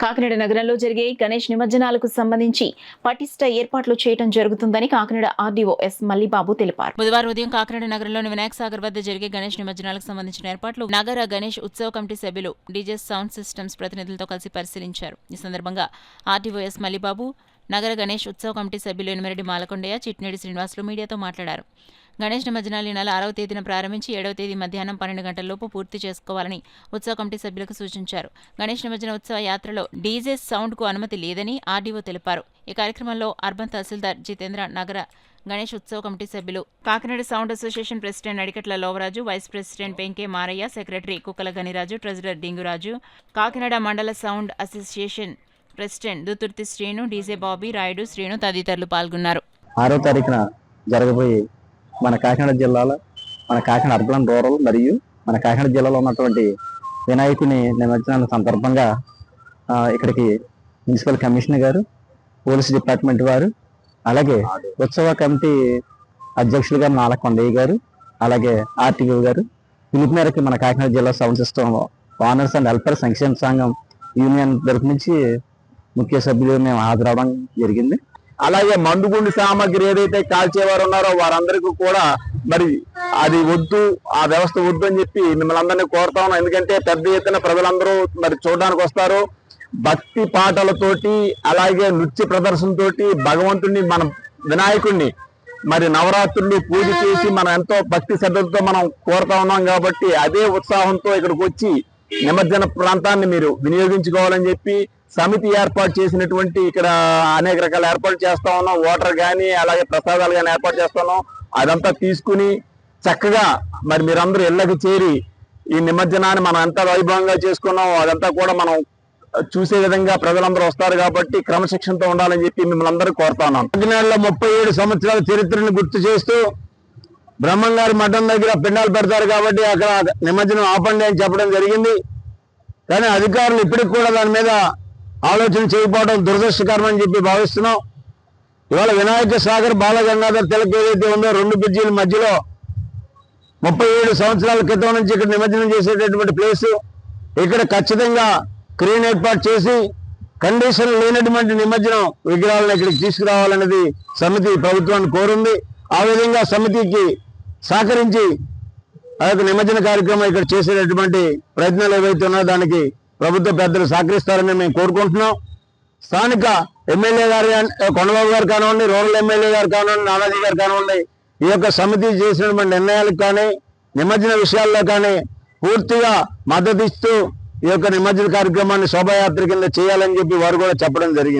కాకినాడ నగరంలో జరిగే గణేష్ నిమజ్జనాలకు సంబంధించి పటిష్ట ఏర్పాట్లు చేయడం జరుగుతుందని కాకినాడ ఆర్డీఓ ఎస్ మల్లిబాబు తెలిపారు. బుధవారం ఉదయం కాకినాడ నగరంలోని వినాయక సాగర్ వద్ద జరిగే గణేష్ నిమజ్జనాలకు సంబంధించిన ఏర్పాట్లు నగర గణేష్ ఉత్సవ కమిటీ సభ్యులు డీజే సౌండ్ సిస్టమ్స్ ప్రతినిధులతో కలిసి పరిశీలించారు. ఈ సందర్భంగా ఆర్డీఓ ఎస్ మల్లిబాబు, నగర గణేష్ ఉత్సవ కమిటీ సభ్యులు ఎనిమిరెడ్డి మాలకొండయ్య, చిట్నేడి శ్రీనివాసులు మీడియాతో మాట్లాడారు. గణేష్ నిమజ్జనాలు ఈ నెల 6వ తేదీన ప్రారంభించి 7వ తేదీ మధ్యాహ్నం 12 గంటలలోపు పూర్తి చేసుకోవాలని ఉత్సవ కమిటీ సభ్యులకు సూచించారు. గణేష్ నిమజ్జన ఉత్సవ యాత్రలో డీజే సౌండ్కు అనుమతి లేదని ఆర్డీఓ తెలిపారు. ఈ కార్యక్రమంలో అర్బన్ తహసీల్దార్ జితేంద్ర, నగర గణేష్ ఉత్సవ కమిటీ సభ్యులు, Kakinada sound association president Adikatla Lovaraju, vice president Penke Marayya, secretary Kukkala Ganiraju, treasurer Dinguraju, Kakinada Mandal sound association president Duthurthi Srinu, DJ Bobby, Rayudu, Srinu తదితరులు పాల్గొన్నారు. 6వ తారీఖున జరగబోయే మన కాకినాడ జిల్లాలో మన కాకినాడ అర్బన్ రూరల్ మరియు మన కాకినాడ జిల్లాలో ఉన్నటువంటి వినాయకుని నిమజ్జనాల సందర్భంగా ఇక్కడికి మున్సిపల్ కమిషనర్ గారు, పోలీస్ డిపార్ట్మెంట్ వారు, అలాగే ఉత్సవ కమిటీ అధ్యక్షులుగా మాలకొండయ్య గారు, అలాగే ఆర్టీఓ గారు పిలుపు మేరకు మన కాకినాడ జిల్లా sound system owners and helper సంక్షేమ సంఘం యూనియన్ తరఫు నుంచి ముఖ్య సభ్యులు మేము హాజరవడం జరిగింది. అలాగే మందుగుండు సామాగ్రి ఏదైతే కాల్చేవారు ఉన్నారో వారందరికీ కూడా మరి అది వద్దు, ఆ వ్యవస్థ వద్దు అని చెప్పి మిమ్మల్ని అందరినీ కోరుతా ఉన్నాం. ఎందుకంటే పెద్ద ఎత్తున ప్రజలందరూ మరి చూడడానికి వస్తారు. భక్తి పాటలతోటి అలాగే నృత్య ప్రదర్శనతోటి భగవంతుడిని, మన వినాయకుడిని మరి నవరాత్రులు పూజ చేసి మనం ఎంతో భక్తి శ్రద్ధలతో మనం కోరుతా ఉన్నాం. కాబట్టి అదే ఉత్సాహంతో ఇక్కడికి వచ్చి నిమజ్జన ప్రాంతాన్ని మీరు వినియోగించుకోవాలని చెప్పి సమితి ఏర్పాటు చేసినటువంటి ఇక్కడ అనేక రకాల ఏర్పాటు చేస్తా ఉన్నాం. వాటర్ కానీ అలాగే ప్రసాదాలు కానీ ఏర్పాటు చేస్తా ఉన్నాం. అదంతా తీసుకుని చక్కగా మరి మీరందరూ ఇళ్ళకి చేరి ఈ నిమజ్జనాన్ని మనం ఎంత వైభవంగా చేసుకున్నాం అదంతా కూడా మనం చూసే విధంగా ప్రజలందరూ వస్తారు. కాబట్టి క్రమశిక్షణతో ఉండాలని చెప్పి మిమ్మల్ని అందరూ కోరుతా ఉన్నాం. కాకినాడలో 37 సంవత్సరాల చరిత్రను గుర్తు చేస్తూ బ్రహ్మంగారి మఠం దగ్గర పిండాలు పెడతారు కాబట్టి అక్కడ నిమజ్జనం ఆపండి అని చెప్పడం జరిగింది. కానీ అధికారులు ఇప్పటికి కూడా దాని మీద ఆలోచన చేయకపోవడం దురదృష్టకరం అని చెప్పి భావిస్తున్నాం. ఇవాళ వినాయక సాగర్ బాలగంగాధర్ తిలక్ ఏదైతే ఉందో 2 బ్రిడ్జీల మధ్యలో 37 సంవత్సరాల క్రితం నుంచి ఇక్కడ నిమజ్జనం చేసేటటువంటి ప్లేసు. ఇక్కడ ఖచ్చితంగా క్రేన్ ఏర్పాటు చేసి కండిషన్ లేనటువంటి నిమజ్జనం విగ్రహాలను ఇక్కడికి తీసుకురావాలనేది సమితి ప్రభుత్వాన్ని కోరింది. ఆ విధంగా సమితికి సహకరించి ఆ యొక్క నిమజ్జన కార్యక్రమం ఇక్కడ చేసేటటువంటి ప్రయత్నాలు ఏవైతే ఉన్నాయో దానికి ప్రభుత్వ పెద్దలు సహకరిస్తారని మేము కోరుకుంటున్నాం. స్థానిక ఎమ్మెల్యే గారు కొండబాబు గారు కానివ్వండి, రూరల్ ఎమ్మెల్యే గారు కానివ్వండి, నానాజీ గారు కానివ్వండి, ఈ యొక్క సమితి చేసినటువంటి నిర్ణయాలకు కానీ నిమజ్జన విషయాల్లో కానీ పూర్తిగా మద్దతు ఇస్తూ ఈ యొక్క నిమజ్జన కార్యక్రమాన్ని శోభాయాత్ర కింద చేయాలని చెప్పి వారు కూడా చెప్పడం జరిగింది.